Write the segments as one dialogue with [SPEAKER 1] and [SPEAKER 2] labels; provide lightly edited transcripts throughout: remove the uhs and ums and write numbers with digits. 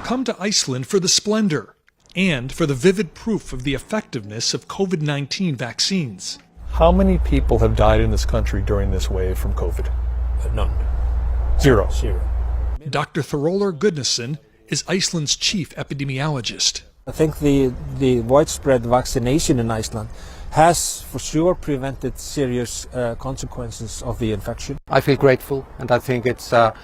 [SPEAKER 1] come to Iceland for the splendor and for the vivid proof of the effectiveness of COVID-19 vaccines.
[SPEAKER 2] How many people have died in this country during this wave from COVID?
[SPEAKER 3] None.
[SPEAKER 2] Zero.
[SPEAKER 1] Dr. Thoroldur Gudnason is Iceland's chief epidemiologist.
[SPEAKER 3] I think the widespread vaccination in Iceland has for sure prevented serious consequences of the infection.
[SPEAKER 4] I feel grateful, and I think it's a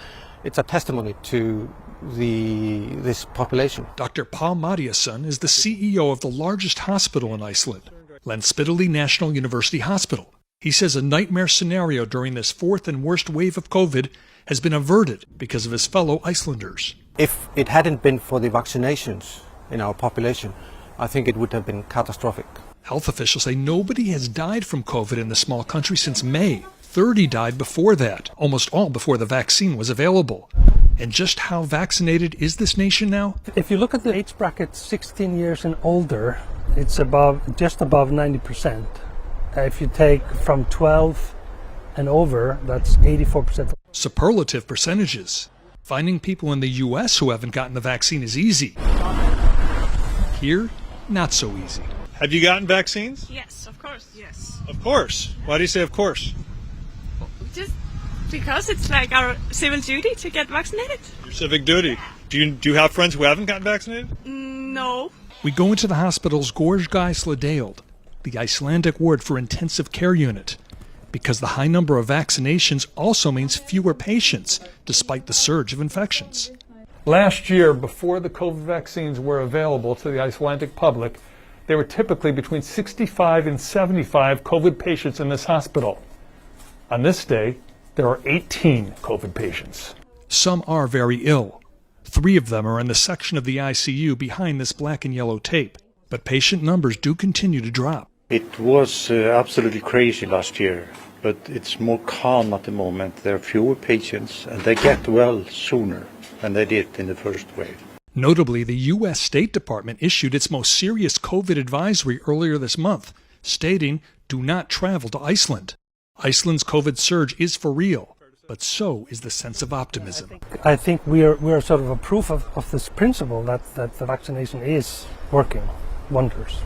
[SPEAKER 4] testimony to this population.
[SPEAKER 1] Dr. Paul Mathiasson is the CEO of the largest hospital in Iceland, Landspítali National University Hospital. He says a nightmare scenario during this fourth and worst wave of COVID has been averted because of his fellow Icelanders.
[SPEAKER 4] If it hadn't been for the vaccinations in our population, I think it would have been catastrophic.
[SPEAKER 1] Health officials say nobody has died from COVID in the small country since May. 30 died before that, almost all before the vaccine was available. And just how vaccinated is this nation now?
[SPEAKER 5] If you look at the age bracket 16 years and older, it's just above 90%. If you take from 12 and over, that's 84%.
[SPEAKER 1] Superlative percentages. Finding people in the U.S. who haven't gotten the vaccine is easy. Here, not so easy.
[SPEAKER 6] Have you gotten vaccines?
[SPEAKER 7] Yes, of course, yes.
[SPEAKER 6] Of course. Why do you say of course?
[SPEAKER 7] Just because it's like our civil duty to get vaccinated.
[SPEAKER 6] Your civic duty. Do you have friends who haven't gotten vaccinated?
[SPEAKER 7] No.
[SPEAKER 1] We go into the hospital's Gorgeisladeild, the Icelandic word for intensive care unit, because the high number of vaccinations also means fewer patients, despite the surge of infections.
[SPEAKER 2] Last year, before the COVID vaccines were available to the Icelandic public, there were typically between 65 and 75 COVID patients in this hospital. On this day, there are 18 COVID patients.
[SPEAKER 1] Some are very ill. 3 of them are in the section of the ICU behind this black and yellow tape. But patient numbers do continue to drop.
[SPEAKER 8] It was absolutely crazy last year, but it's more calm at the moment. There are fewer patients and they get well sooner than they did in the first wave.
[SPEAKER 1] Notably, the U.S. State Department issued its most serious COVID advisory earlier this month, stating, "Do not travel to Iceland." Iceland's COVID surge is for real, but so is the sense of optimism.
[SPEAKER 5] I think we're sort of a proof of this principle that the vaccination is working wonders.